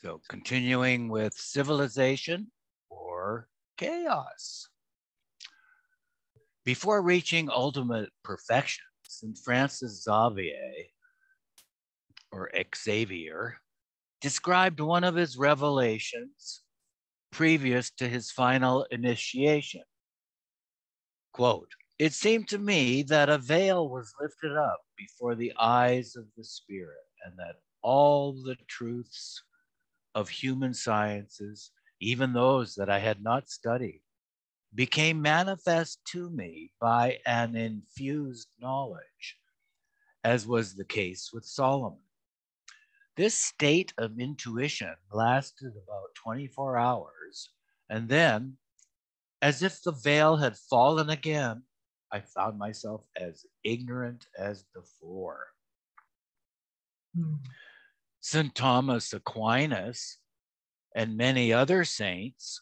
So continuing with civilization or chaos. Before reaching ultimate perfection, St. Francis Xavier, or Xavier, described one of his revelations previous to his final initiation. Quote, "It seemed to me that a veil was lifted up before the eyes of the Spirit, and that all the truths of human sciences, even those that I had not studied, became manifest to me by an infused knowledge, as was the case with Solomon. This state of intuition lasted about 24 hours, and then, as if the veil had fallen again, I found myself as ignorant as before." St. Thomas Aquinas and many other saints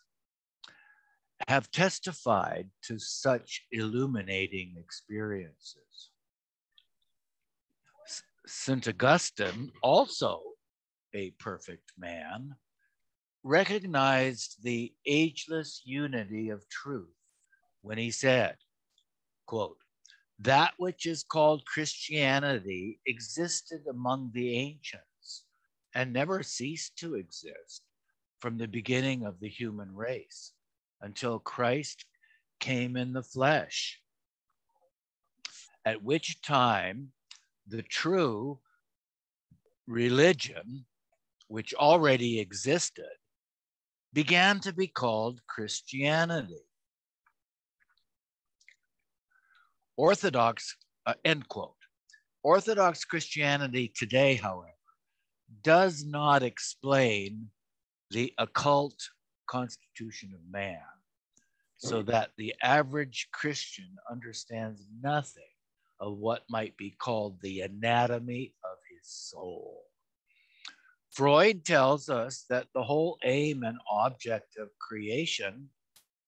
have testified to such illuminating experiences. St. Augustine, also a perfect man, recognized the ageless unity of truth when he said, quote, "That which is called Christianity existed among the ancients and never ceased to exist from the beginning of the human race until Christ came in the flesh, at which time the true religion, which already existed, began to be called Christianity." Orthodox, end quote. Orthodox Christianity today, however, does not explain the occult constitution of man, so that the average Christian understands nothing of what might be called the anatomy of his soul. Freud tells us that the whole aim and object of creation,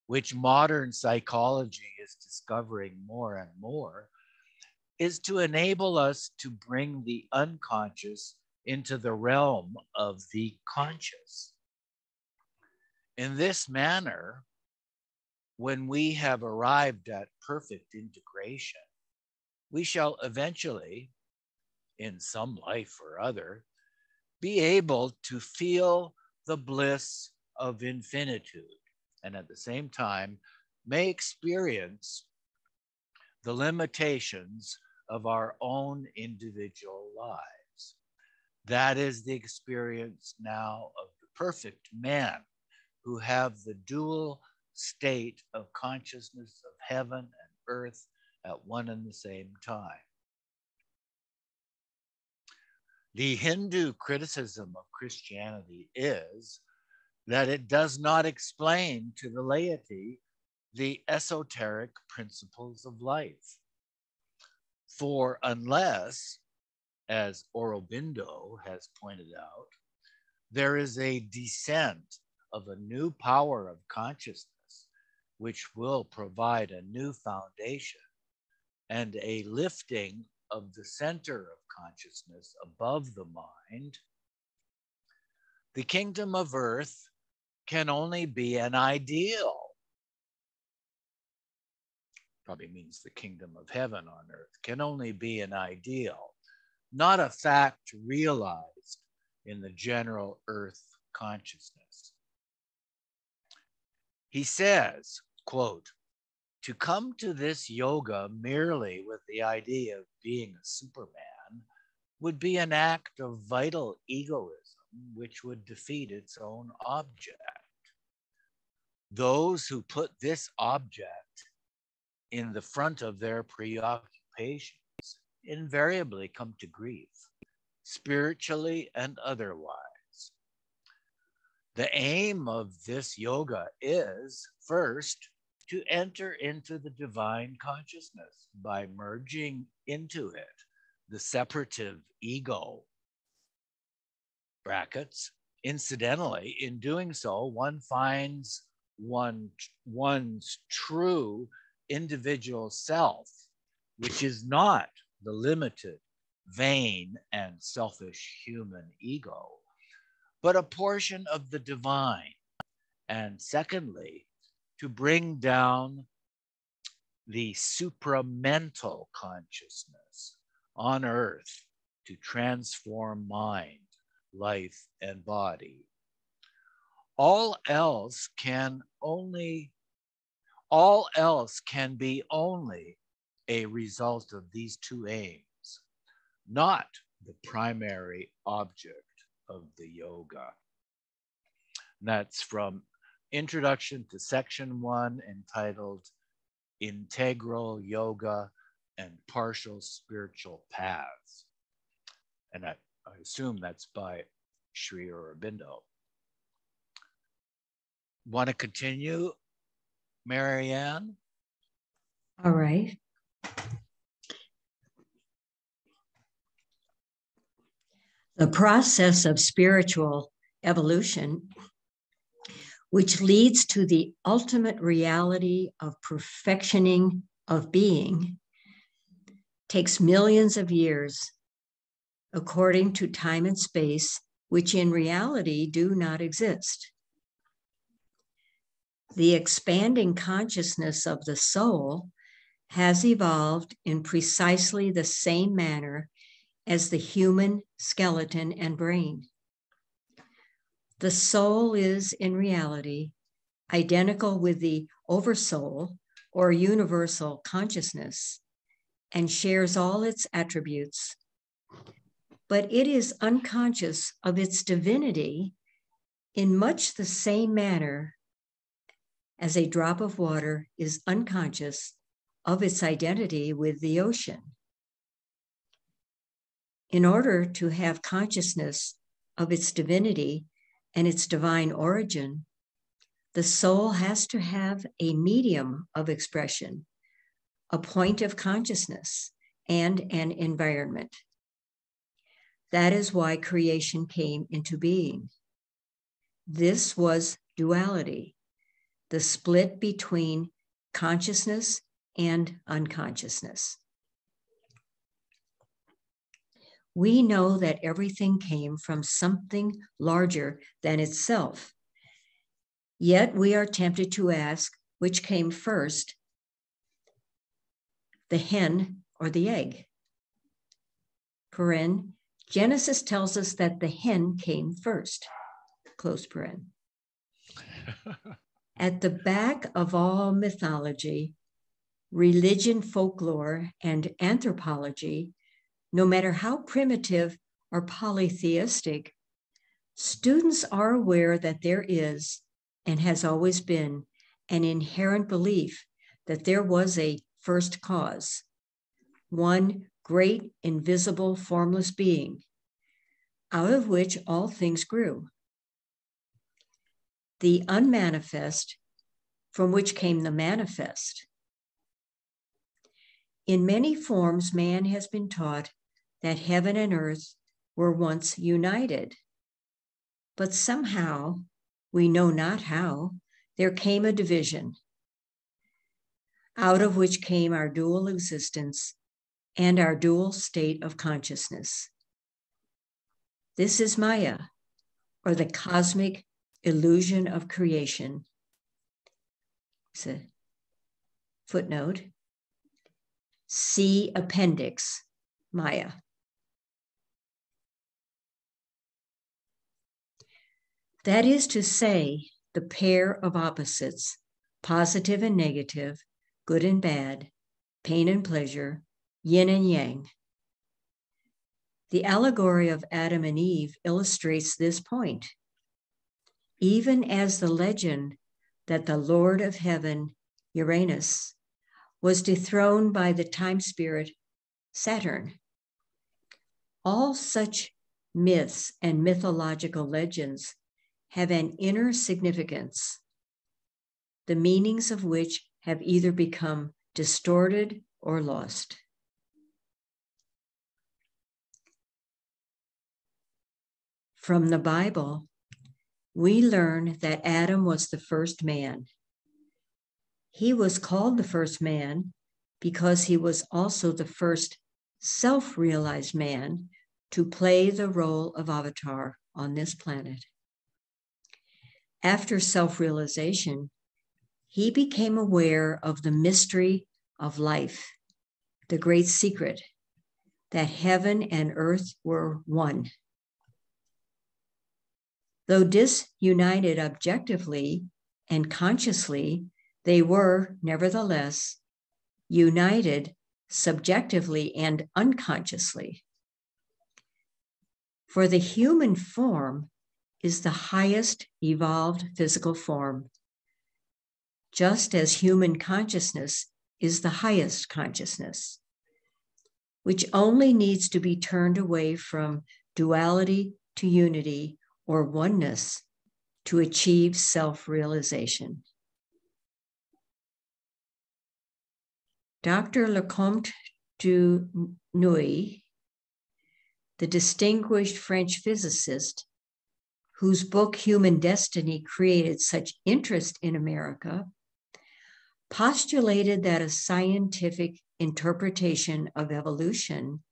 which modern psychology is discovering more and more, is to enable us to bring the unconscious into the realm of the conscious. In this manner, when we have arrived at perfect integration, we shall eventually, in some life or other, be able to feel the bliss of infinitude, and at the same time may experience the limitations of our own individual lives. That is the experience now of the perfect men who have the dual state of consciousness of heaven and earth at one and the same time. The Hindu criticism of Christianity is that it does not explain to the laity the esoteric principles of life. For unless, as Aurobindo has pointed out, there is a descent of a new power of consciousness, which will provide a new foundation and a lifting of the center of consciousness above the mind, the kingdom of earth can only be an ideal. Probably means the kingdom of heaven on earth can only be an ideal, not a fact realized in the general earth consciousness. He says, quote, "To come to this yoga merely with the idea of being a Superman would be an act of vital egoism which would defeat its own object. Those who put this object in the front of their preoccupations invariably come to grief, spiritually and otherwise. The aim of this yoga is, first, to enter into the divine consciousness by merging into it the separative ego, brackets. Incidentally, in doing so, one finds one's true individual self, which is not the limited, vain, and selfish human ego, but a portion of the divine. And secondly, to bring down the supramental consciousness on earth to transform mind, life, and body. All else can be only a result of these two aims, not the primary object of the yoga. And that's from Introduction to Section 1, entitled Integral Yoga and Partial Spiritual Paths. And I assume that's by Sri Aurobindo. Want to continue, Marianne? All right. The process of spiritual evolution, which leads to the ultimate reality of perfectioning of being, takes millions of years, according to time and space, which in reality do not exist. The expanding consciousness of the soul has evolved in precisely the same manner as the human skeleton and brain. The soul is, in reality, identical with the oversoul or universal consciousness and shares all its attributes, but it is unconscious of its divinity in much the same manner as a drop of water is unconscious of its identity with the ocean. In order to have consciousness of its divinity and its divine origin, the soul has to have a medium of expression, a point of consciousness, and an environment. That is why creation came into being. This was duality, the split between consciousness and unconsciousness. We know that everything came from something larger than itself. Yet we are tempted to ask which came first, the hen or the egg. Paren, Genesis tells us that the hen came first, close paren. At the back of all mythology, religion, folklore, and anthropology, no matter how primitive or polytheistic, students are aware that there is, and has always been, an inherent belief that there was a first cause, one great, invisible, formless being, out of which all things grew. The unmanifest, from which came the manifest. In many forms, man has been taught that heaven and earth were once united. But somehow, we know not how, there came a division, out of which came our dual existence and our dual state of consciousness. This is Maya, or the cosmic illusion of creation. It's a footnote. See appendix, Maya. That is to say, the pair of opposites, positive and negative, good and bad, pain and pleasure, yin and yang. The allegory of Adam and Eve illustrates this point. Even as the legend that the Lord of Heaven, Uranus, was dethroned by the time spirit Saturn. All such myths and mythological legends have an inner significance, the meanings of which have either become distorted or lost. From the Bible, we learn that Adam was the first man. He was called the first man because he was also the first self-realized man to play the role of avatar on this planet. After self-realization, he became aware of the mystery of life, the great secret that heaven and earth were one. Though disunited objectively and consciously, they were, nevertheless, united subjectively and unconsciously. For the human form is the highest evolved physical form, just as human consciousness is the highest consciousness, which only needs to be turned away from duality to unity or oneness to achieve self-realization. Dr. Lecomte du Noüy, the distinguished French physicist whose book Human Destiny created such interest in America, postulated that a scientific interpretation of evolution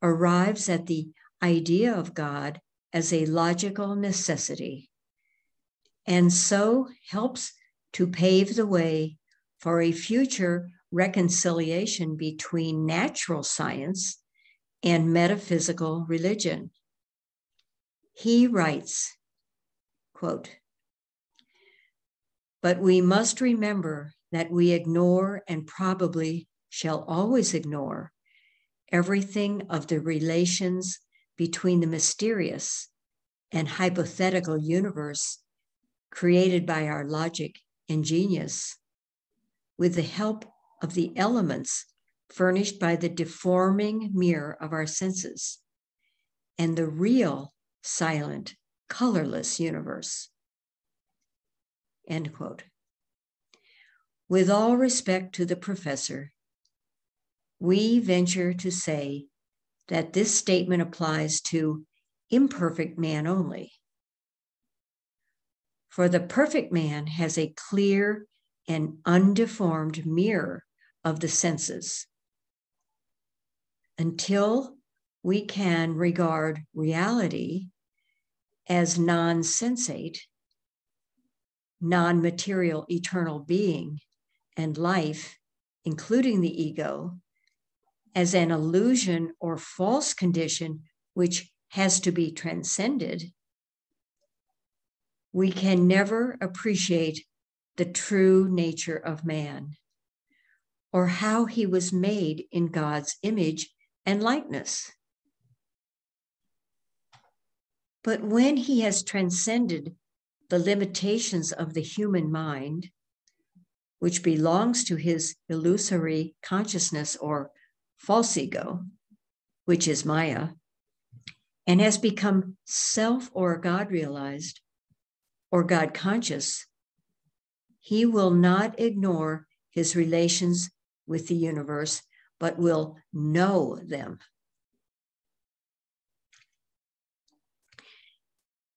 arrives at the idea of God as a logical necessity, and so helps to pave the way for a future reconciliation between natural science and metaphysical religion. He writes, quote, "But we must remember that we ignore and probably shall always ignore everything of the relations between the mysterious and hypothetical universe created by our logic and genius, with the help of the elements furnished by the deforming mirror of our senses, and the real, silent, colorless universe." End quote. With all respect to the professor, we venture to say that this statement applies to imperfect man only. For the perfect man has a clear and undeformed mirror of the senses. Until we can regard reality as non-sensate, non-material eternal being, and life, including the ego, as an illusion or false condition which has to be transcended, we can never appreciate the true nature of man, or how he was made in God's image and likeness. But when he has transcended the limitations of the human mind, which belongs to his illusory consciousness or false ego, which is Maya, and has become self or God realized or God conscious, he will not ignore his relations with the universe, but will know them.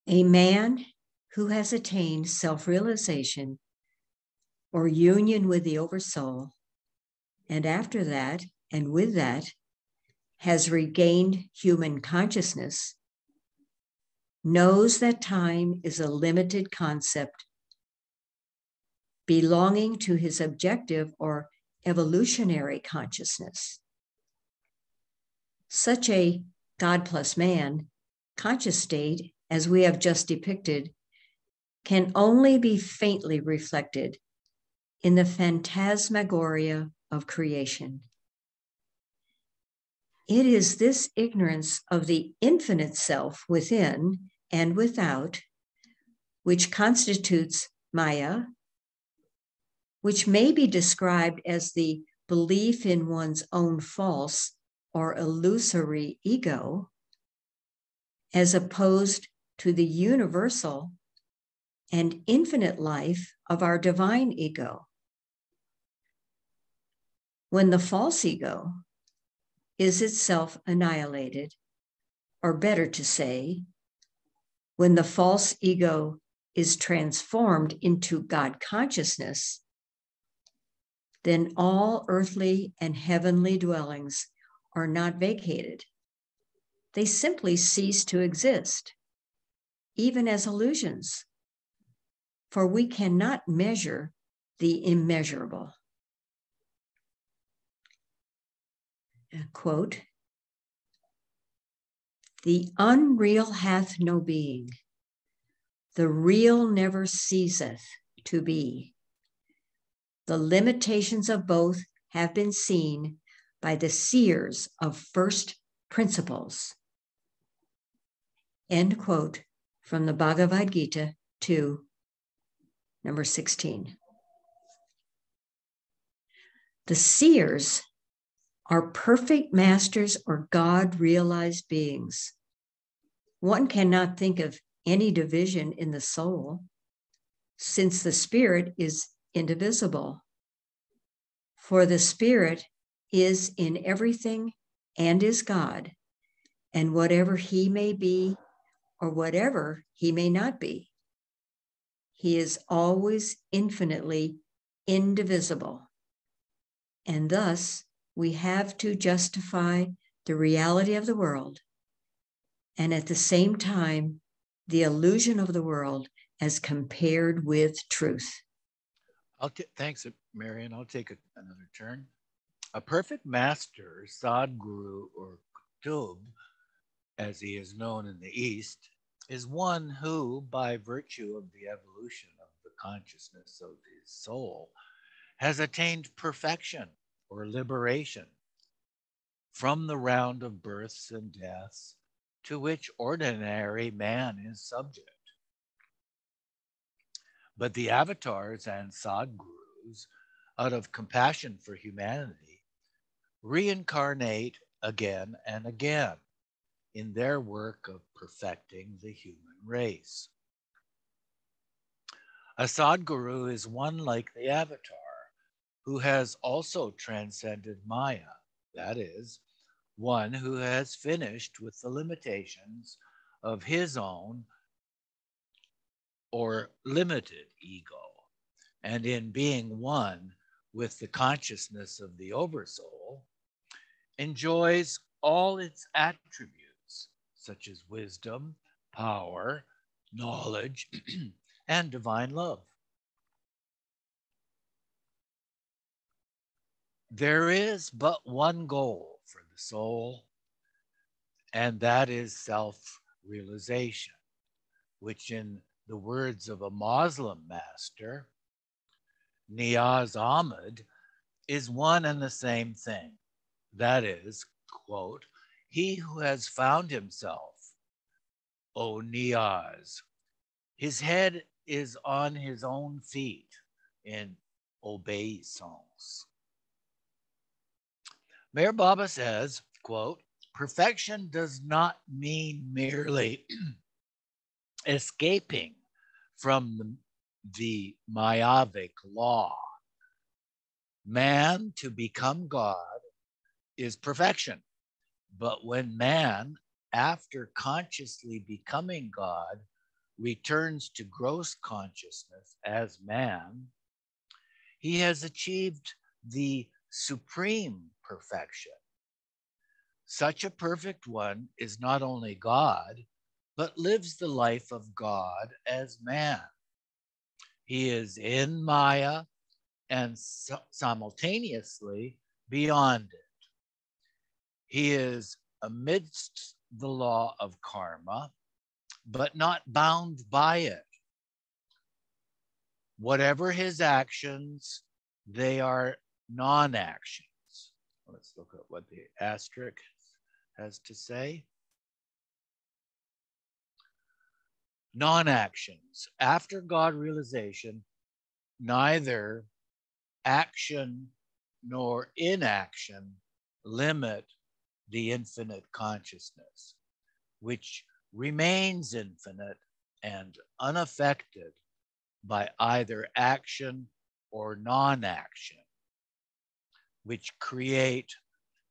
A man who has attained self-realization or union with the Oversoul, and after that, and with that, has regained human consciousness, knows that time is a limited concept belonging to his objective or evolutionary consciousness. Such a God plus man conscious state, as we have just depicted, can only be faintly reflected in the phantasmagoria of creation. It is this ignorance of the infinite self within and without, which constitutes Maya, which may be described as the belief in one's own false or illusory ego, as opposed to the universal and infinite life of our divine ego. When the false ego is itself annihilated, or better to say, when the false ego is transformed into God consciousness, then all earthly and heavenly dwellings are not vacated. They simply cease to exist. even as illusions, for we cannot measure the immeasurable. Quote, "The unreal hath no being. The real never ceaseth to be. The limitations of both have been seen by the seers of first principles." End quote from the Bhagavad Gita 2, number 16. The seers are perfect masters or God-realized beings. One cannot think of any division in the soul, since the spirit is indivisible. For the spirit is in everything and is God, and whatever he may be or whatever he may not be, he is always infinitely indivisible. And thus, we have to justify the reality of the world and at the same time, the illusion of the world as compared with truth. Thanks, Marion. I'll take another turn. A perfect master, Sadguru or Kutub, as he is known in the East, is one who, by virtue of the evolution of the consciousness of his soul, has attained perfection or liberation from the round of births and deaths to which ordinary man is subject. But the avatars and sadgurus, out of compassion for humanity, reincarnate again and again in their work of perfecting the human race. A sadguru is one like the avatar who has also transcended Maya, that is, one who has finished with the limitations of his own or limited ego, and in being one with the consciousness of the oversoul, enjoys all its attributes, such as wisdom, power, knowledge, and divine love. There is but one goal for the soul, and that is self-realization, which in the words of a Muslim master, Niyaz Ahmed, is one and the same thing. That is, quote, "He who has found himself, O Niyaz, his head is on his own feet in obeisance." Mayor Baba says, quote, "Perfection does not mean merely escaping from the Mayavic law. Man to become God is perfection. But when man, after consciously becoming God, returns to gross consciousness as man, he has achieved the supreme perfection. Such a perfect one is not only God, but lives the life of God as man. He is in Maya and simultaneously beyond it. He is amidst the law of karma, but not bound by it. Whatever his actions, they are non-actions. Let's look at what the asterisk has to say. Non-actions. After God realization, neither action nor inaction limit the infinite consciousness, which remains infinite and unaffected by either action or non-action, which create,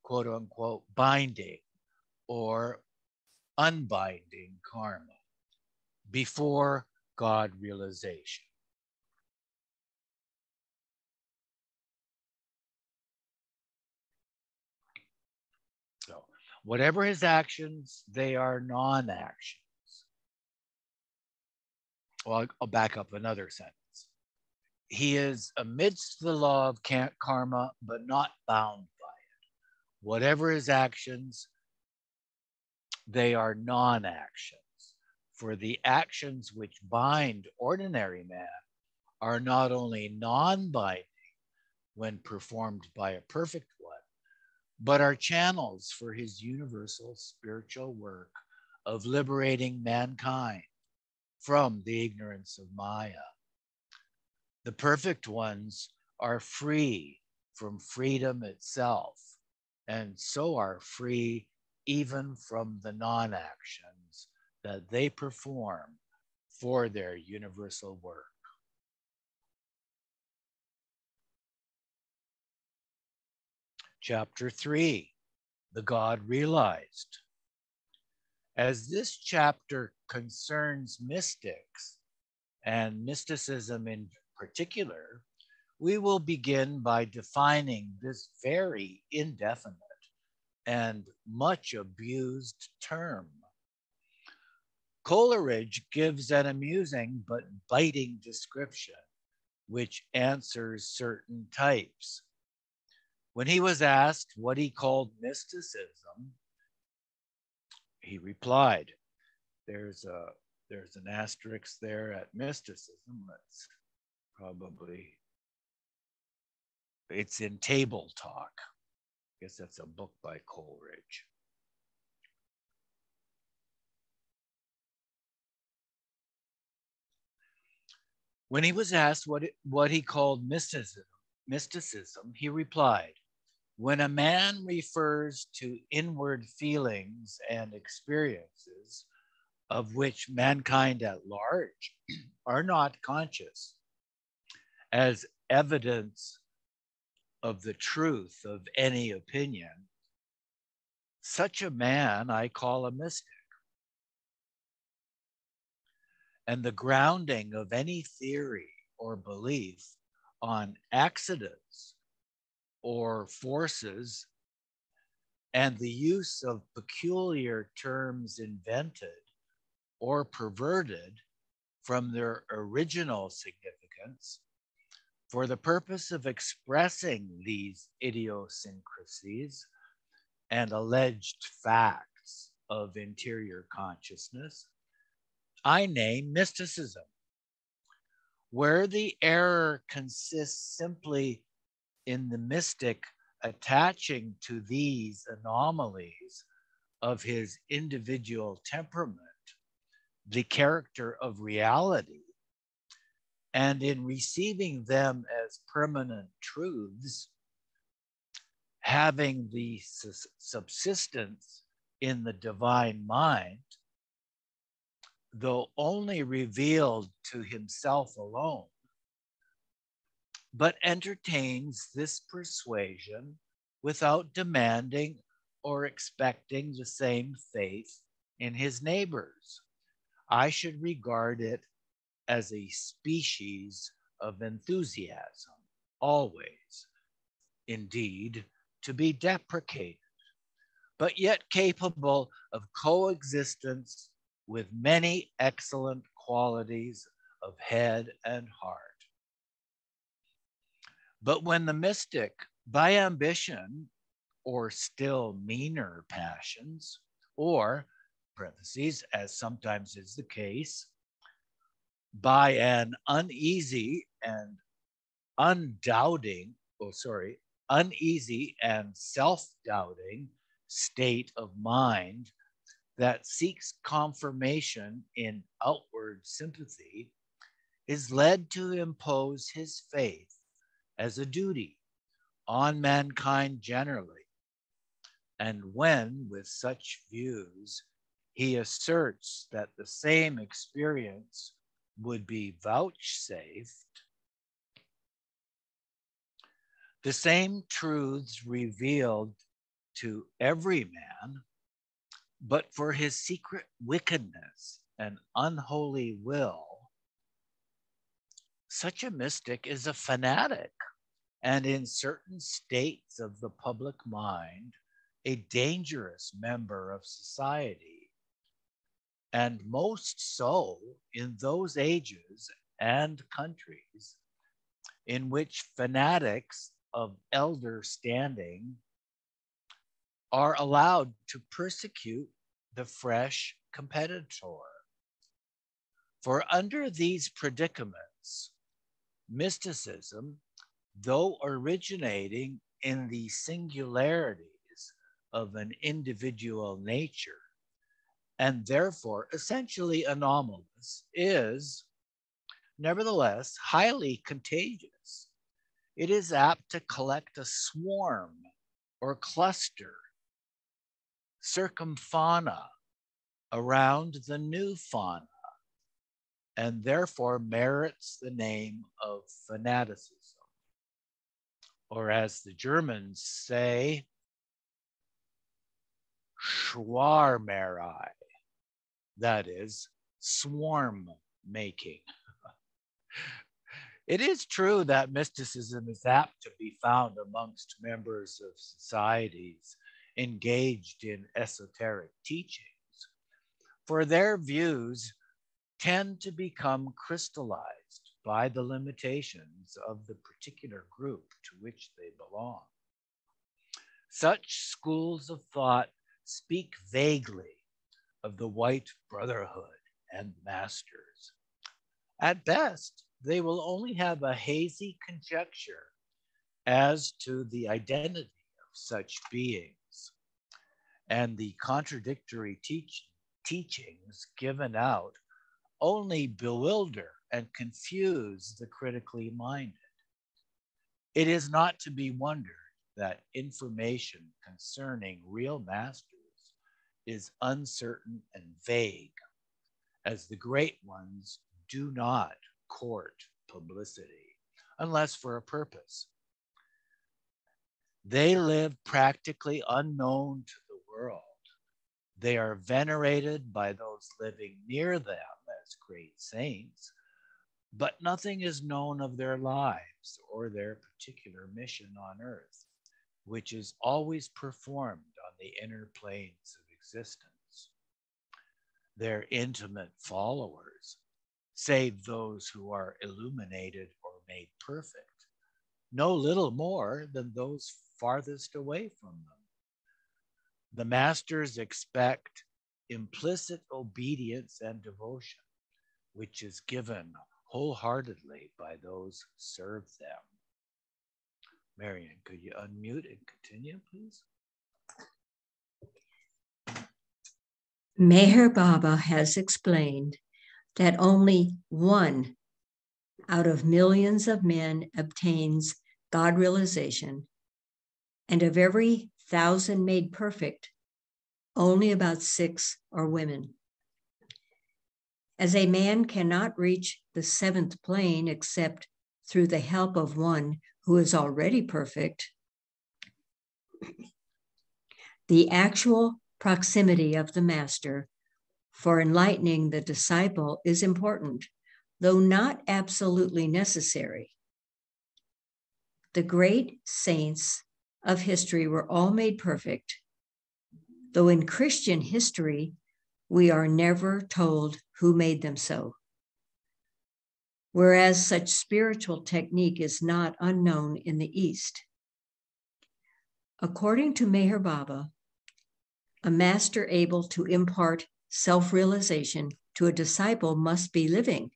quote unquote, binding or unbinding karma before God realization. So, whatever his actions, they are non-actions. Well, I'll back up another sentence. He is amidst the law of karma, but not bound by it. Whatever his actions, they are non-actions. For the actions which bind ordinary man are not only non-binding when performed by a perfect one, but are channels for his universal spiritual work of liberating mankind from the ignorance of Maya. The perfect ones are free from freedom itself, and so are free even from the non-actions that they perform for their universal work. Chapter 3, The God Realized. As this chapter concerns mystics and mysticism in particular, we will begin by defining this very indefinite and much abused term. Coleridge gives an amusing but biting description which answers certain types. When he was asked what he called mysticism, he replied, there's an asterisk there at mysticism. Let's probably, it's in Table Talk. I guess that's a book by Coleridge. When he was asked what he called mysticism, he replied, when a man refers to inward feelings and experiences of which mankind at large are not conscious, as evidence of the truth of any opinion, such a man I call a mystic. And the grounding of any theory or belief on accidents or forces and the use of peculiar terms invented or perverted from their original significance for the purpose of expressing these idiosyncrasies and alleged facts of interior consciousness, I name mysticism, where the error consists simply in the mystic attaching to these anomalies of his individual temperament the character of reality, and in receiving them as permanent truths, having the subsistence in the divine mind, though only revealed to himself alone, but entertains this persuasion without demanding or expecting the same faith in his neighbors. I should regard it as a species of enthusiasm, always, indeed, to be deprecated, but yet capable of coexistence with many excellent qualities of head and heart. But when the mystic, by ambition or still meaner passions, or, parentheses, as sometimes is the case, by an uneasy and uneasy and self-doubting state of mind that seeks confirmation in outward sympathy, is led to impose his faith as a duty on mankind generally. And when, with such views, he asserts that the same experience would be vouchsafed, the same truths revealed to every man, but for his secret wickedness and unholy will, such a mystic is a fanatic, and in certain states of the public mind, a dangerous member of society. and most so in those ages and countries in which fanatics of elder standing are allowed to persecute the fresh competitor. For under these predicaments, mysticism, though originating in the singularities of an individual nature, and therefore essentially anomalous, is nevertheless highly contagious. It is apt to collect a swarm or cluster, circumfauna, around the new fauna, and therefore merits the name of fanaticism. Or as the Germans say, Schwarmerei, that is, swarm making. It is true that mysticism is apt to be found amongst members of societies engaged in esoteric teachings, for their views tend to become crystallized by the limitations of the particular group to which they belong. Such schools of thought speak vaguely of the white brotherhood and masters. At best, they will only have a hazy conjecture as to the identity of such beings, and the contradictory teachings given out only bewilder and confuse the critically minded. It is not to be wondered that information concerning real masters is uncertain and vague, as the great ones do not court publicity unless for a purpose. They live practically unknown to the world. They are venerated by those living near them as great saints, but nothing is known of their lives or their particular mission on earth, which is always performed on the inner planes of existence. Their intimate followers, save those who are illuminated or made perfect, know little more than those farthest away from them. The masters expect implicit obedience and devotion, which is given wholeheartedly by those who serve them. Marian, could you unmute and continue, please? Meher Baba has explained that only one out of millions of men obtains God realization, and of every 1,000 made perfect, only about 6 are women. As a man cannot reach the 7th plane except through the help of one who is already perfect, the actual proximity of the master for enlightening the disciple is important, though not absolutely necessary. The great saints of history were all made perfect, though in Christian history, we are never told who made them so. Whereas such spiritual technique is not unknown in the East. According to Meher Baba, a master able to impart self-realization to a disciple must be living.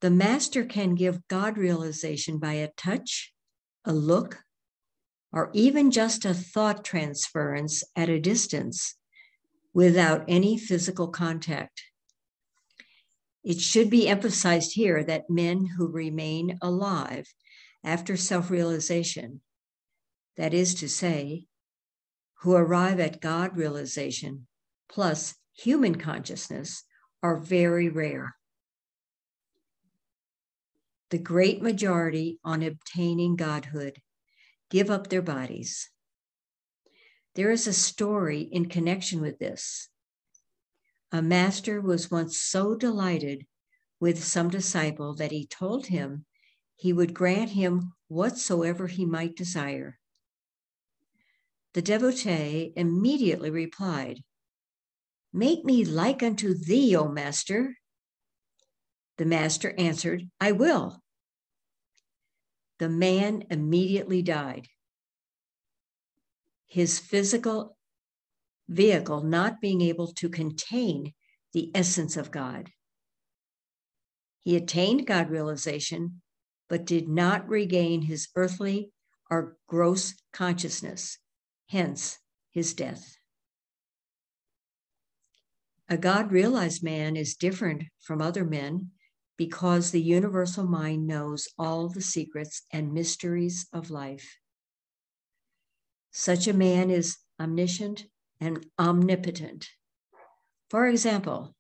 The master can give God realization by a touch, a look, or even just a thought transference at a distance without any physical contact. It should be emphasized here that men who remain alive after self-realization, that is to say, who arrive at God realization plus human consciousness, are very rare. The great majority, on obtaining godhood, give up their bodies. There is a story in connection with this. A master was once so delighted with some disciple that he told him he would grant him whatsoever he might desire. The devotee immediately replied, Make me like unto thee, O master. The master answered, I will. The man immediately died. His physical vehicle not being able to contain the essence of God. He attained God realization, but did not regain his earthly or gross consciousness, hence his death. A God-realized man is different from other men because the universal mind knows all the secrets and mysteries of life. Such a man is omniscient and omnipotent. For example,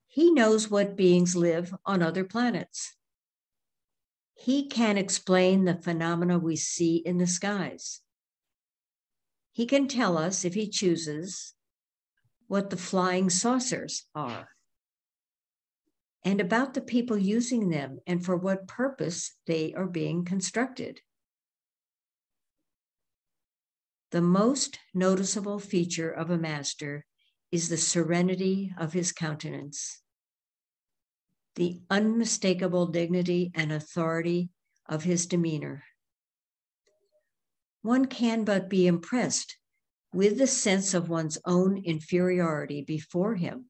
he knows what beings live on other planets. He can explain the phenomena we see in the skies. He can tell us, if he chooses, what the flying saucers are, and about the people using them and for what purpose they are being constructed. The most noticeable feature of a master is the serenity of his countenance, the unmistakable dignity and authority of his demeanor. One can but be impressed with the sense of one's own inferiority before him,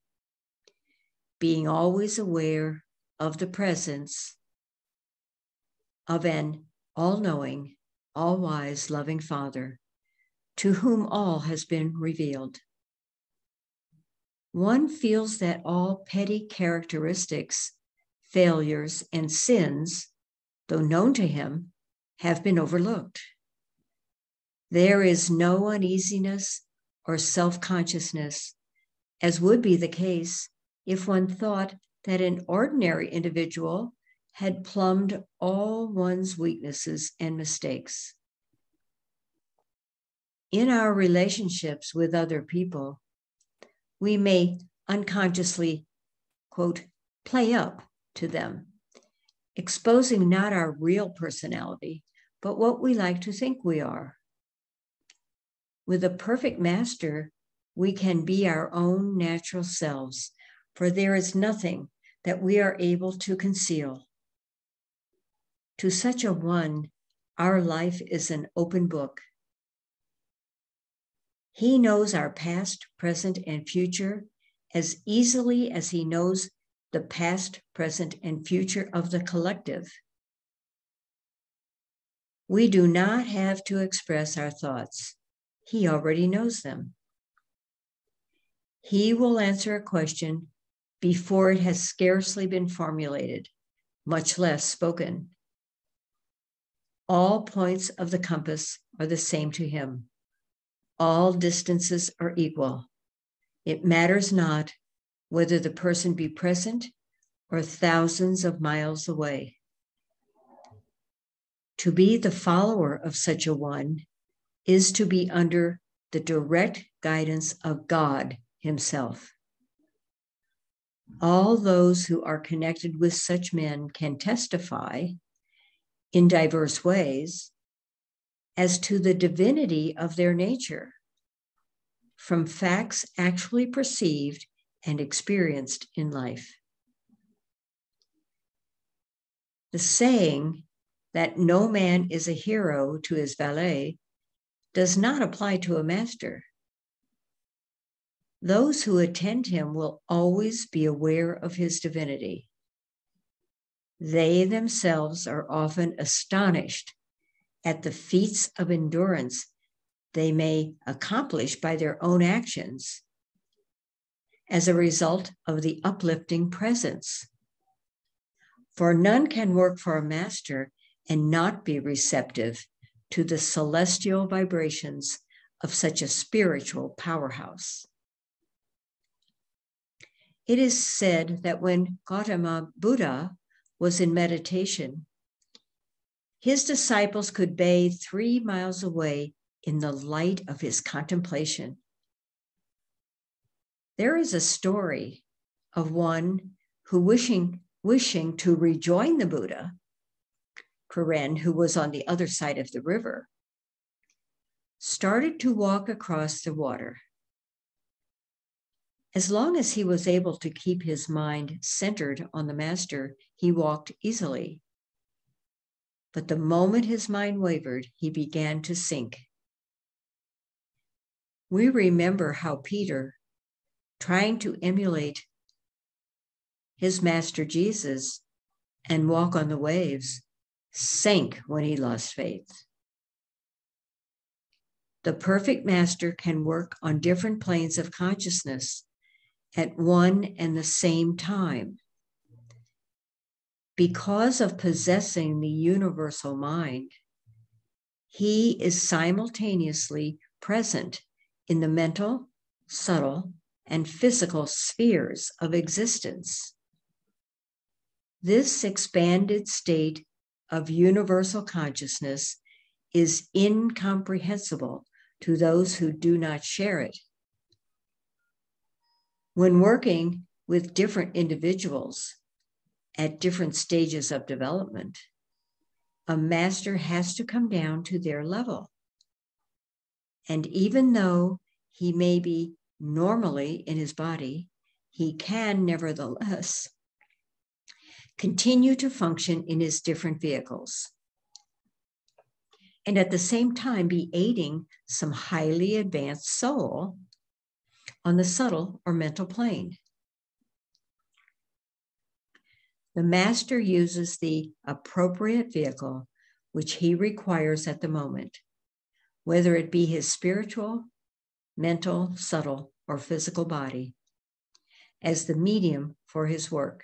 being always aware of the presence of an all-knowing, all-wise, loving Father, to whom all has been revealed. One feels that all petty characteristics, failures, and sins, though known to him, have been overlooked. There is no uneasiness or self-consciousness, as would be the case if one thought that an ordinary individual had plumbed all one's weaknesses and mistakes. In our relationships with other people, we may unconsciously, quote, play up to them, exposing not our real personality, but what we like to think we are. With a perfect master, we can be our own natural selves, for there is nothing that we are able to conceal. To such a one, our life is an open book. He knows our past, present, and future as easily as he knows the past, present, and future of the collective. We do not have to express our thoughts. He already knows them. He will answer a question before it has scarcely been formulated, much less spoken. All points of the compass are the same to him. All distances are equal. It matters not whether the person be present or thousands of miles away. To be the follower of such a one is to be under the direct guidance of God himself. All those who are connected with such men can testify in diverse ways as to the divinity of their nature from facts actually perceived and experienced in life. The saying that no man is a hero to his valet does not apply to a master. Those who attend him will always be aware of his divinity. They themselves are often astonished at the feats of endurance they may accomplish by their own actions as a result of the uplifting presence. For none can work for a master and not be receptive to the celestial vibrations of such a spiritual powerhouse. It is said that when Gautama Buddha was in meditation, his disciples could bathe 3 miles away in the light of his contemplation. There is a story of one who wishing to rejoin the Buddha, Karen, who was on the other side of the river, started to walk across the water. As long as he was able to keep his mind centered on the master, he walked easily. But the moment his mind wavered, he began to sink. We remember how Peter, trying to emulate his master Jesus and walk on the waves, sank when he lost faith. The perfect master can work on different planes of consciousness at one and the same time. Because of possessing the universal mind, he is simultaneously present in the mental, subtle, and physical spheres of existence. This expanded state of universal consciousness is incomprehensible to those who do not share it. When working with different individuals at different stages of development, a master has to come down to their level. And even though he may be normally in his body, he can nevertheless continue to function in his different vehicles, and at the same time be aiding some highly advanced soul on the subtle or mental plane. The master uses the appropriate vehicle which he requires at the moment, whether it be his spiritual, mental, subtle, or physical body, as the medium for his work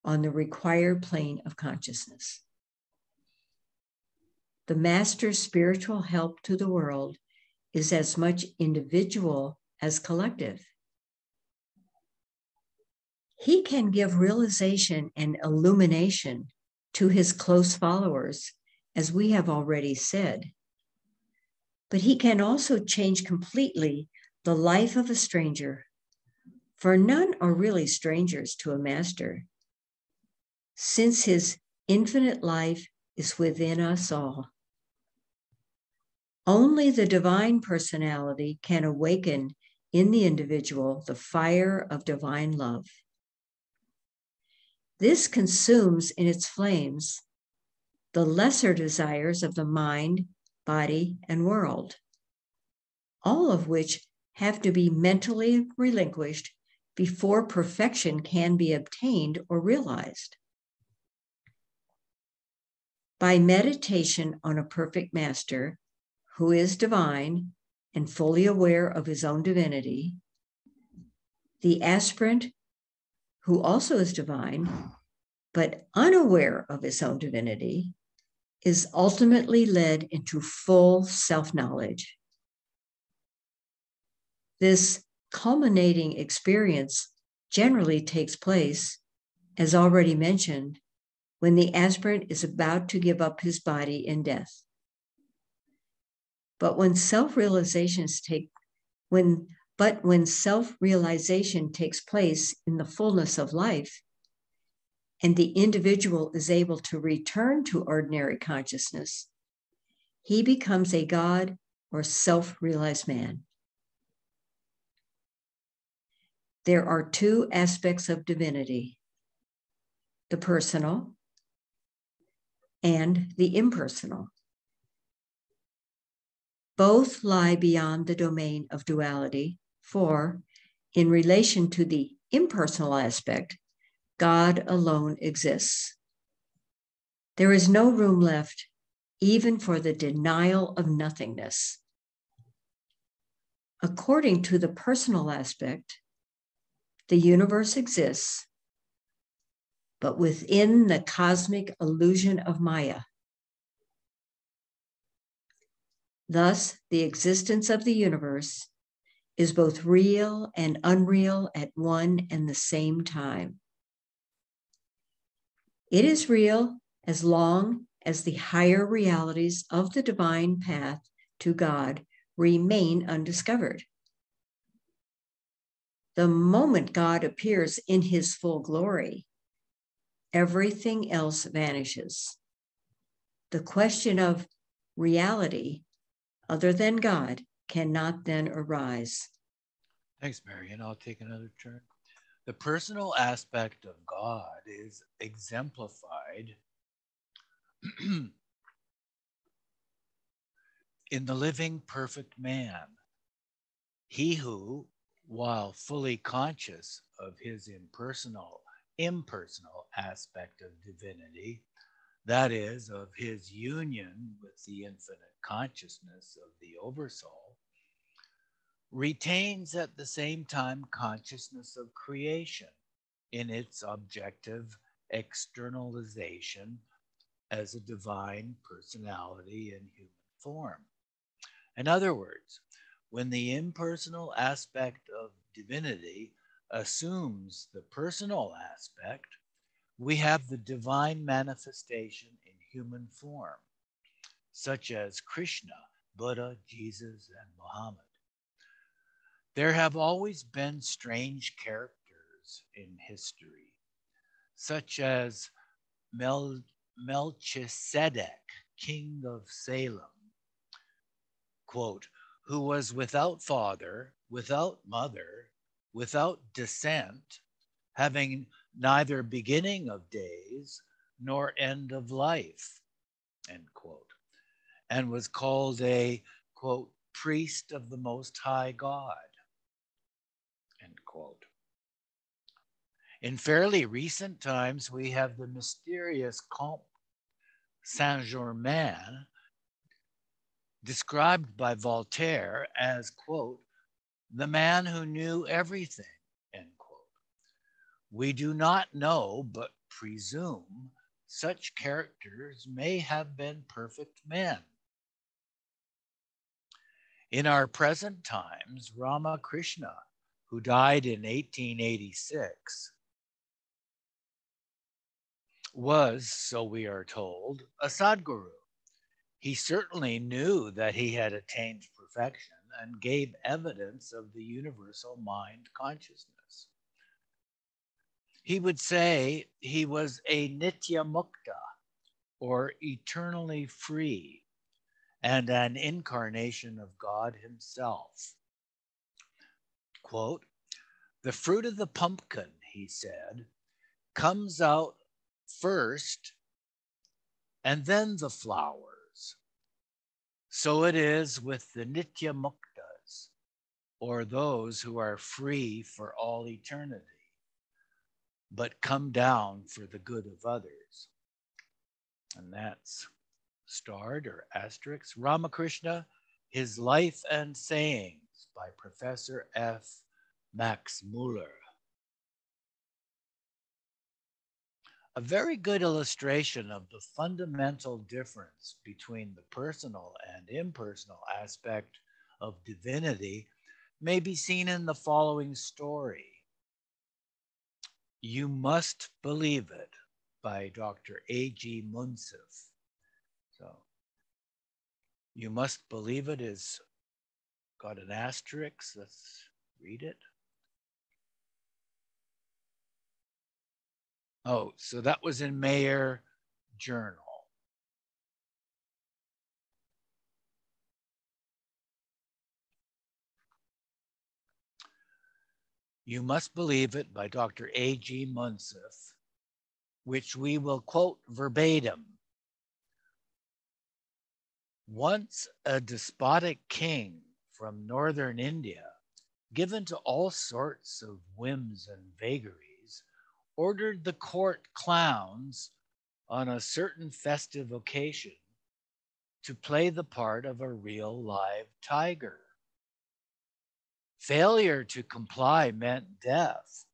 on the required plane of consciousness. The master's spiritual help to the world is as much individual as collective. He can give realization and illumination to his close followers, as we have already said. But he can also change completely the life of a stranger, for none are really strangers to a master, since his infinite life is within us all. Only the divine personality can awaken in the individual the fire of divine love. This consumes in its flames the lesser desires of the mind, body, and world, all of which have to be mentally relinquished before perfection can be obtained or realized. By meditation on a perfect master who is divine and fully aware of his own divinity, the aspirant who also is divine, but unaware of his own divinity, is ultimately led into full self-knowledge. This culminating experience generally takes place, as already mentioned, when the aspirant is about to give up his body in death. But when self-realization takes place in the fullness of life, and the individual is able to return to ordinary consciousness, he becomes a God or self-realized man. There are two aspects of divinity: the personal and the impersonal. Both lie beyond the domain of duality, for in relation to the impersonal aspect, God alone exists. There is no room left even for the denial of nothingness. According to the personal aspect, the universe exists, but within the cosmic illusion of Maya. Thus, the existence of the universe is both real and unreal at one and the same time. It is real as long as the higher realities of the divine path to God remain undiscovered. The moment God appears in his full glory, everything else vanishes. The question of reality other than God cannot then arise. Thanks, Marion. I'll take another turn. The personal aspect of God is exemplified in the living perfect man. He who, while fully conscious of his impersonal aspect of divinity, that is, of his union with the infinite consciousness of the Oversoul, retains at the same time consciousness of creation in its objective externalization as a divine personality in human form. In other words, when the impersonal aspect of divinity assumes the personal aspect, we have the divine manifestation in human form, such as Krishna, Buddha, Jesus, and Muhammad. There have always been strange characters in history, such as Melchizedek, king of Salem, quote, who was without father, without mother, without descent, having neither beginning of days nor end of life, end quote, and was called a, quote, priest of the Most High God, end quote. In fairly recent times, we have the mysterious Comte Saint-Germain, described by Voltaire as, quote, the man who knew everything, end quote. We do not know, but presume such characters may have been perfect men. In our present times, Ramakrishna, who died in 1886, was, so we are told, a Sadguru. He certainly knew that he had attained perfection and gave evidence of the universal mind consciousness. He would say he was a Nitya Mukta, or eternally free, and an incarnation of God himself. Quote, the fruit of the pumpkin, he said, comes out first and then the flowers. So it is with the Nitya Muktas, or those who are free for all eternity, but come down for the good of others. And that's starred or asterisk. Ramakrishna, His Life and Sayings by Professor F. Max Muller. A very good illustration of the fundamental difference between the personal and impersonal aspect of divinity may be seen in the following story. You Must Believe It by Dr. A.G. Munsif. So, You Must Believe It is got an asterisk. Let's read it. Oh, so that was in Mayer Journal. You Must Believe It by Dr. A.G. Munsif, which we will quote verbatim. Once a despotic king from northern India, given to all sorts of whims and vagaries, ordered the court clowns on a certain festive occasion to play the part of a real live tiger. Failure to comply meant death,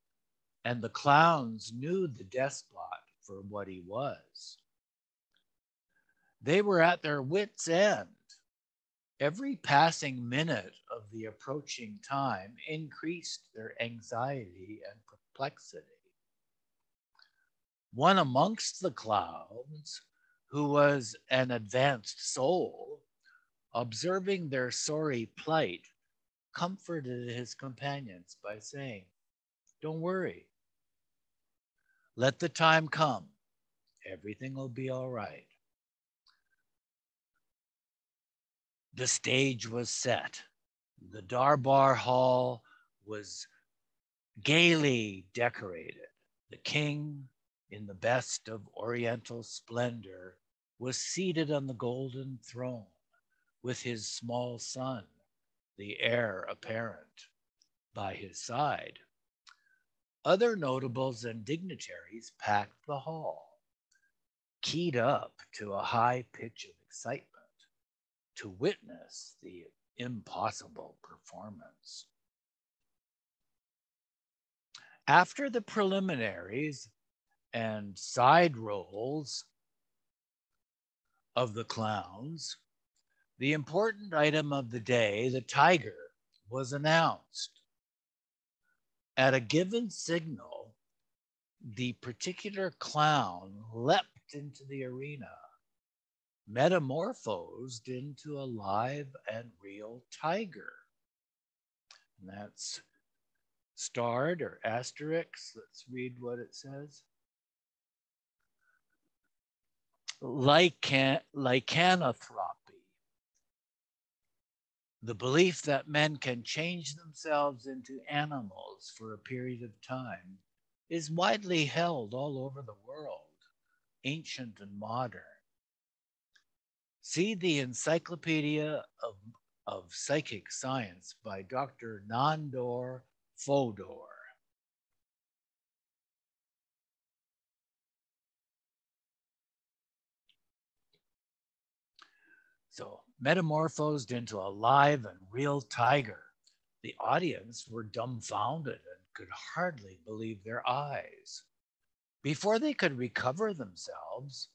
and the clowns knew the despot for what he was. They were at their wits' end. Every passing minute of the approaching time increased their anxiety and perplexity. One amongst the clowns, who was an advanced soul, observing their sorry plight, comforted his companions by saying, don't worry. Let the time come. Everything will be all right. The stage was set. The Darbar Hall was gaily decorated. The king, in the best of oriental splendor, was seated on the golden throne with his small son, the heir apparent, by his side. Other notables and dignitaries packed the hall, keyed up to a high pitch of excitement to witness the impossible performance. After the preliminaries and side rolls of the clowns, the important item of the day, the tiger, was announced. At a given signal, the particular clown leapt into the arena, metamorphosed into a live and real tiger. And that's starred or asterisk. Let's read what it says. Lycanthropy, the belief that men can change themselves into animals for a period of time, is widely held all over the world, ancient and modern. See the Encyclopedia of Psychic Science by Dr. Nandor Fodor. So, metamorphosed into a live and real tiger, the audience were dumbfounded and could hardly believe their eyes. Before they could recover themselves,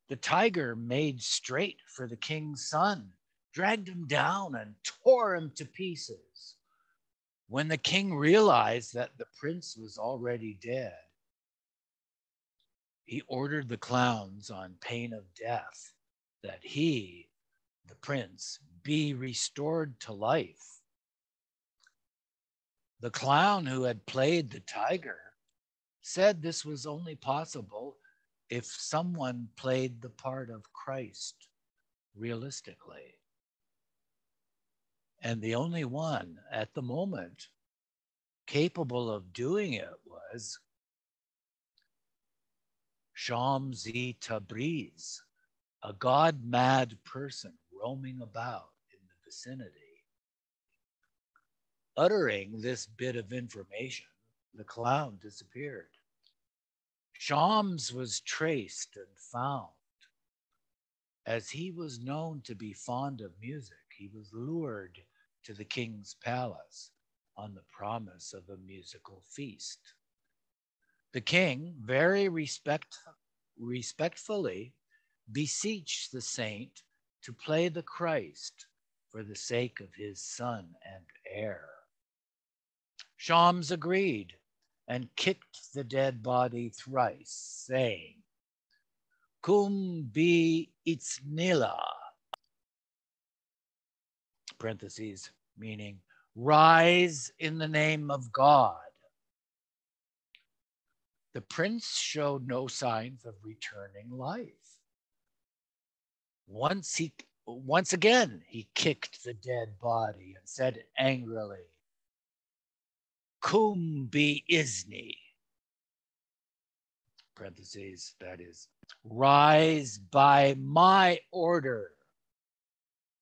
the tiger made straight for the king's son, dragged him down, and tore him to pieces. When the king realized that the prince was already dead, he ordered the clowns, on pain of death, that he, the prince, be restored to life. The clown who had played the tiger said this was only possible if someone played the part of Christ realistically. And the only one at the moment capable of doing it was Shams Tabriz, a god-mad person roaming about in the vicinity. Uttering this bit of information, the clown disappeared. Shams was traced and found. As he was known to be fond of music, he was lured to the king's palace on the promise of a musical feast. The king very respectfully beseeched the saint to play the Christ for the sake of his son and heir. Shams agreed and kicked the dead body thrice, saying, Kum bi itsnila, parentheses, meaning, rise in the name of God. The prince showed no signs of returning life. Once again, he kicked the dead body and said angrily, Kum bi izni, parentheses, that is, rise by my order.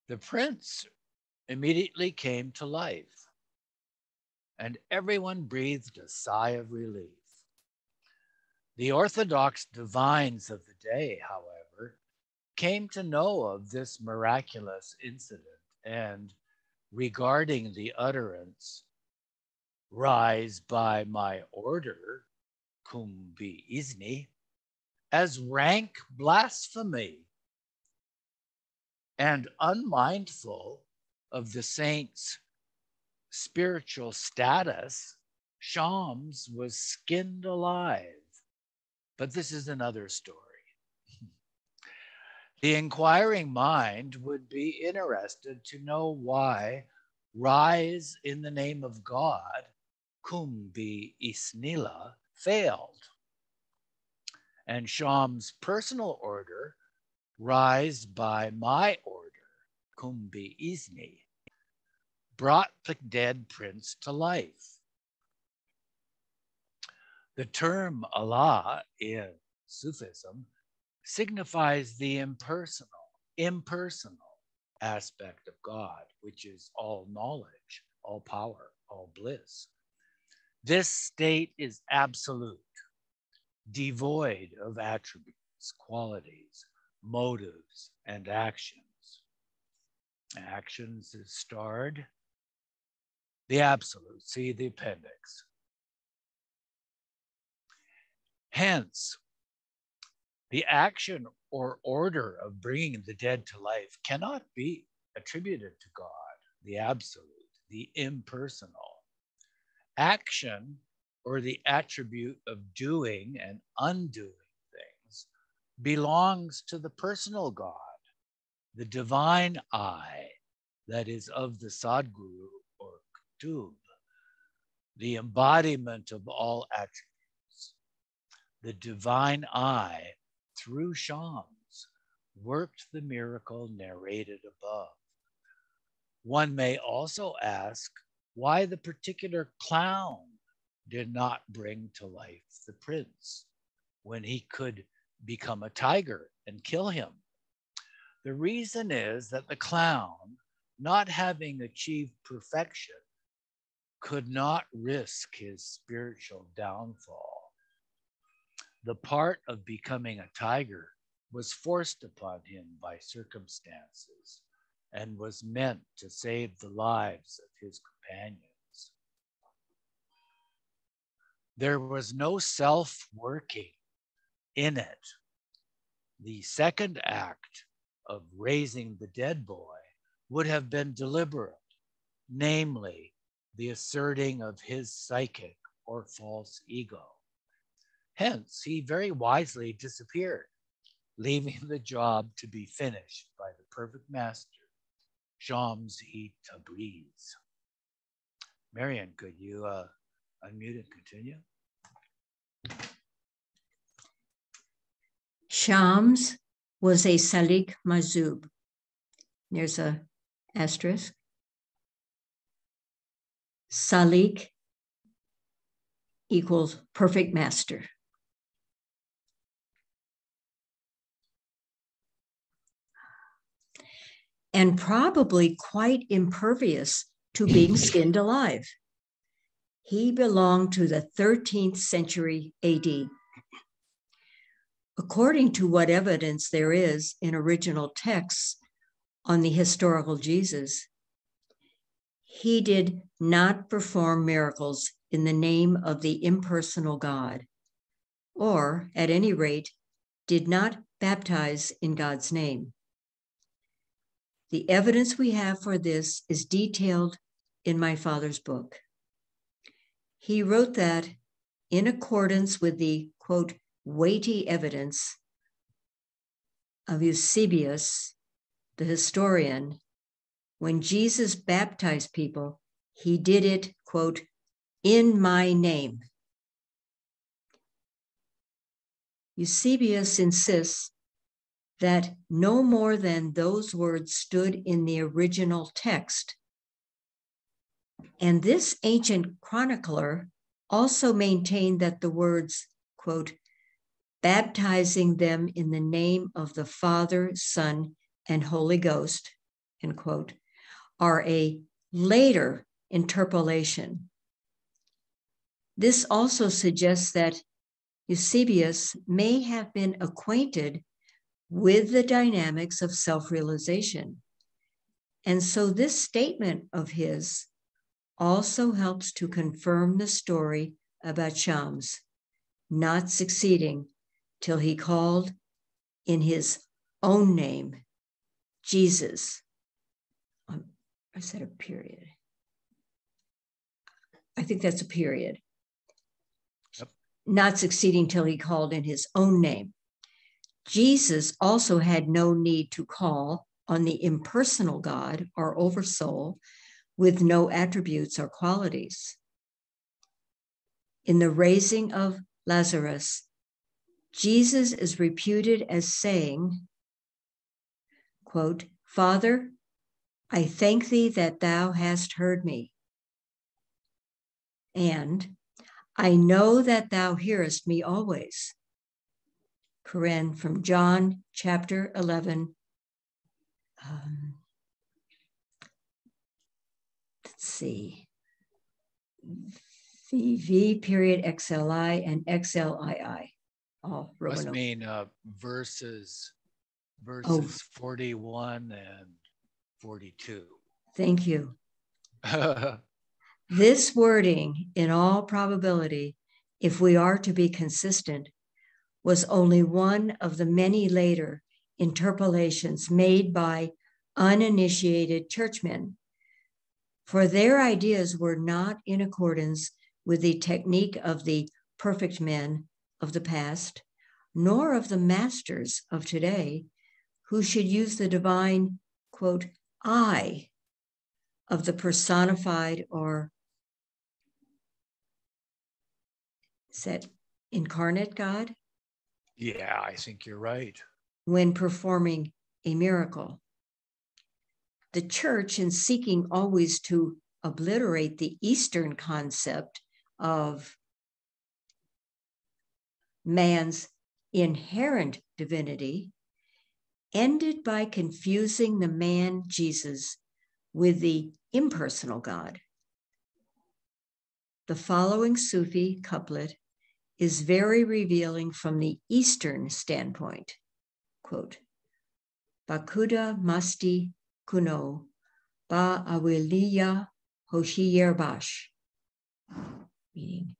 The prince immediately came to life, and everyone breathed a sigh of relief. The Orthodox divines of the day, however, came to know of this miraculous incident and, regarding the utterance, rise by my order, cum bi izni, as rank blasphemy, and unmindful of the saint's spiritual status, Shams was skinned alive. But this is another story. The inquiring mind would be interested to know why rise in the name of God, cum bi isnila, failed. And Sham's personal order, rise by my order, cum bi izni, brought the dead prince to life. The term Allah in Sufism signifies the impersonal aspect of God, which is all knowledge, all power, all bliss. This state is absolute, devoid of attributes, qualities, motives, and actions. Actions is starred. The absolute, see the appendix. Hence, the action or order of bringing the dead to life cannot be attributed to God, the absolute, the impersonal. Action, or the attribute of doing and undoing things, belongs to the personal God, the divine I, that is of the Sadguru or Kutub, the embodiment of all attributes. The divine I, through Shams, worked the miracle narrated above. One may also ask why the particular clown did not bring to life the prince when he could become a tiger and kill him. The reason is that the clown, not having achieved perfection, could not risk his spiritual downfall. The part of becoming a tiger was forced upon him by circumstances and was meant to save the lives of his companions. There was no self-working in it. The second act of raising the dead boy would have been deliberate, namely the asserting of his psychic or false ego. Hence, he very wisely disappeared, leaving the job to be finished by the perfect master, Shams-e Tabriz. Marian, could you unmute and continue? Shams was a Salik Mazub. There's a asterisk. Salik equals perfect master. And probably quite impervious to being skinned alive. He belonged to the 13th century AD. According to what evidence there is in original texts on the historical Jesus, he did not perform miracles in the name of the impersonal God, or at any rate, did not baptize in God's name. The evidence we have for this is detailed in my father's book. He wrote that in accordance with the, quote, weighty evidence of Eusebius, the historian, when Jesus baptized people, he did it, quote, in my name. Eusebius insists that no more than those words stood in the original text. And this ancient chronicler also maintained that the words, quote, baptizing them in the name of the Father, Son, and Holy Ghost, end quote, are a later interpolation. This also suggests that Eusebius may have been acquainted with the dynamics of self-realization. And so this statement of his also helps to confirm the story about Shams not succeeding till he called in his own name, Jesus. I said a period. I think that's a period. Yep. Not succeeding till he called in his own name. Jesus also had no need to call on the impersonal God or oversoul with no attributes or qualities. In the raising of Lazarus, Jesus is reputed as saying, quote, Father, I thank thee that thou hast heard me. And I know that thou hearest me always. From John chapter 11. Let's see. V period XLI and XLII. All must mean verses 41 and 42. Thank you. This wording, in all probability, if we are to be consistent, was only one of the many later interpolations made by uninitiated churchmen, for their ideas were not in accordance with the technique of the perfect men of the past, nor of the masters of today, who should use the divine, quote, I of the personified, or is that incarnate God? Yeah, I think you're right. When performing a miracle. The church, in seeking always to obliterate the Eastern concept of man's inherent divinity, ended by confusing the man Jesus with the impersonal God. The following Sufi couplet is very revealing from the Eastern standpoint. Quote, Bakuda Masti Kuno Ba Awiliya Hoshiyer Bash. Meaning,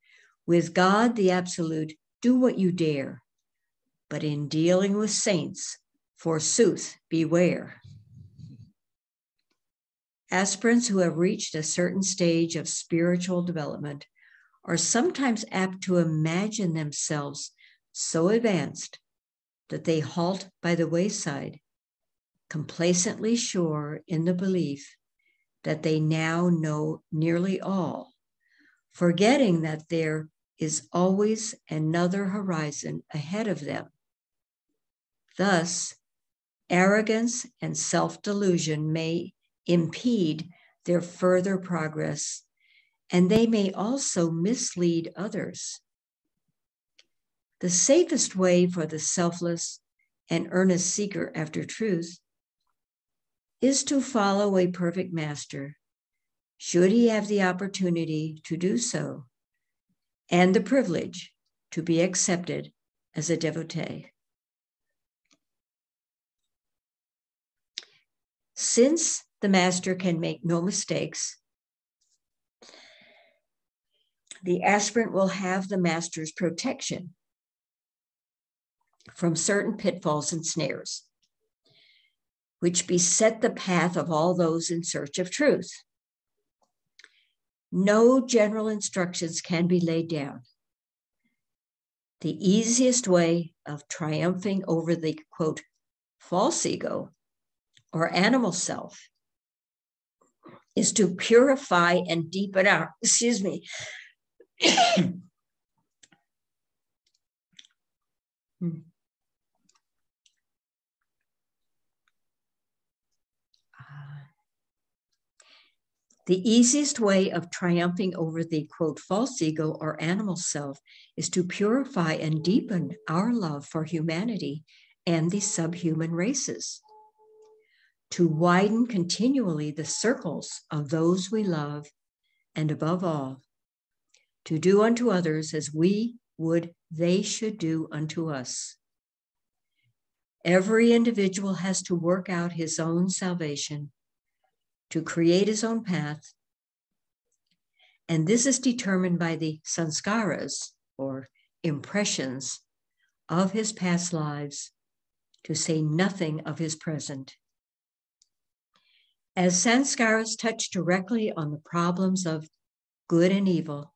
with God the Absolute, do what you dare, but in dealing with saints, forsooth, beware. Aspirants who have reached a certain stage of spiritual development are sometimes apt to imagine themselves so advanced that they halt by the wayside, complacently sure in the belief that they now know nearly all, forgetting that there is always another horizon ahead of them. Thus, arrogance and self-delusion may impede their further progress, and they may also mislead others. The safest way for the selfless and earnest seeker after truth is to follow a perfect master, should he have the opportunity to do so, and the privilege to be accepted as a devotee. Since the master can make no mistakes, the aspirant will have the master's protection from certain pitfalls and snares, which beset the path of all those in search of truth. No general instructions can be laid down. The easiest way of triumphing over the, quote, false ego or animal self is to purify and deepen our, The easiest way of triumphing over the, quote, false ego or animal self is to purify and deepen our love for humanity and the subhuman races, to widen continually the circles of those we love, and above all, to do unto others as we would they should do unto us. Every individual has to work out his own salvation, to create his own path, and this is determined by the sanskaras, or impressions, of his past lives, to say nothing of his present. As sanskaras touch directly on the problems of good and evil,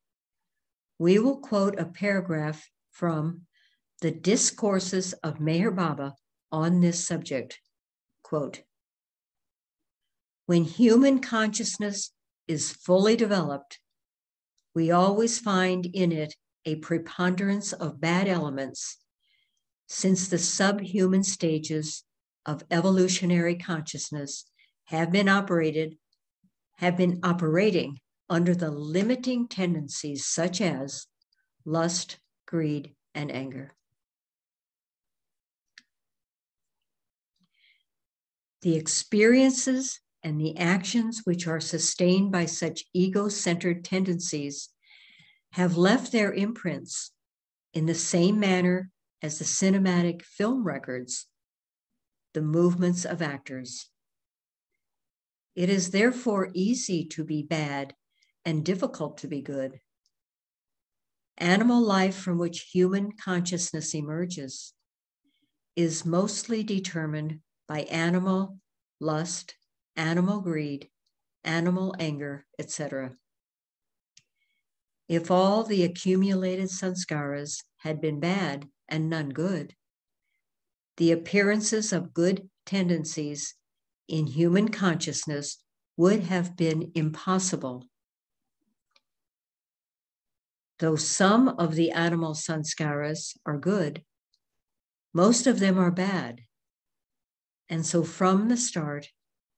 we will quote a paragraph from the Discourses of Meher Baba on this subject. Quote, when human consciousness is fully developed, we always find in it a preponderance of bad elements, since the subhuman stages of evolutionary consciousness have been operating under the limiting tendencies such as lust, greed, and anger. The experiences and the actions which are sustained by such ego-centered tendencies have left their imprints in the same manner as the cinematic film records the movements of actors. It is therefore easy to be bad and difficult to be good. Animal life from which human consciousness emerges is mostly determined by animal lust, animal greed, animal anger, etc. If all the accumulated sanskaras had been bad and none good, the appearances of good tendencies in human consciousness would have been impossible. Though some of the animal sanskaras are good, most of them are bad. And so from the start,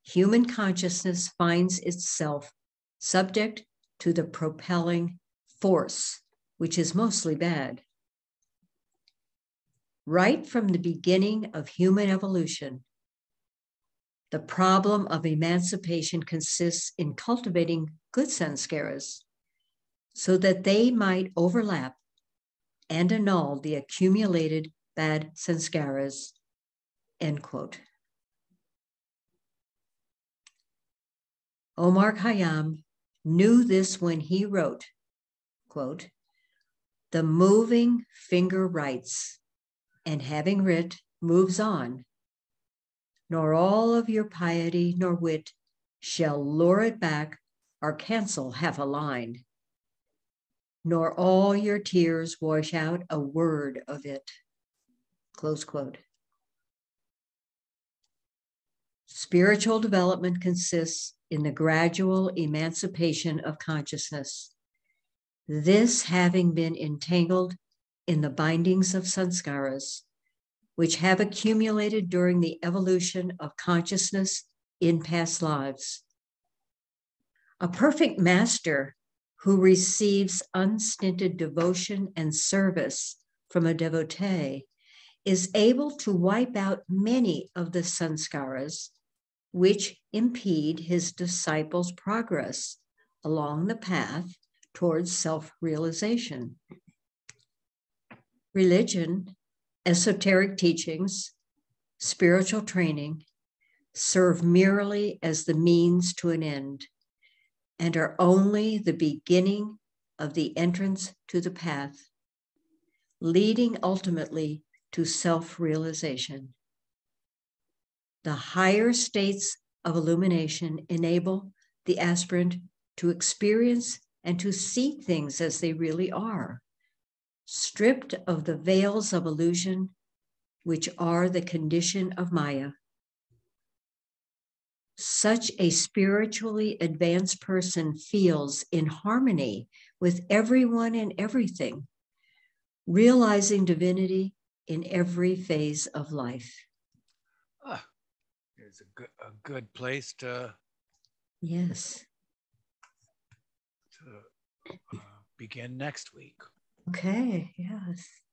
human consciousness finds itself subject to the propelling force, which is mostly bad. Right from the beginning of human evolution, the problem of emancipation consists in cultivating good sanskaras so that they might overlap and annul the accumulated bad sanskaras, end quote. Omar Khayyam knew this when he wrote, quote, "The moving finger writes, and having writ, moves on, nor all of your piety nor wit shall lure it back or cancel half a line, nor all your tears wash out a word of it," close quote. Spiritual development consists in the gradual emancipation of consciousness, this having been entangled in the bindings of sanskaras, which have accumulated during the evolution of consciousness in past lives. A perfect master who receives unstinted devotion and service from a devotee is able to wipe out many of the sanskaras which impede his disciples' progress along the path towards self-realization. Religion, esoteric teachings, spiritual training serve merely as the means to an end and are only the beginning of the entrance to the path, leading ultimately to self-realization. The higher states of illumination enable the aspirant to experience and to see things as they really are, stripped of the veils of illusion, which are the condition of Maya. Such a spiritually advanced person feels in harmony with everyone and everything, realizing divinity in every phase of life. It's a good place to Yes. begin next week. Okay, yes.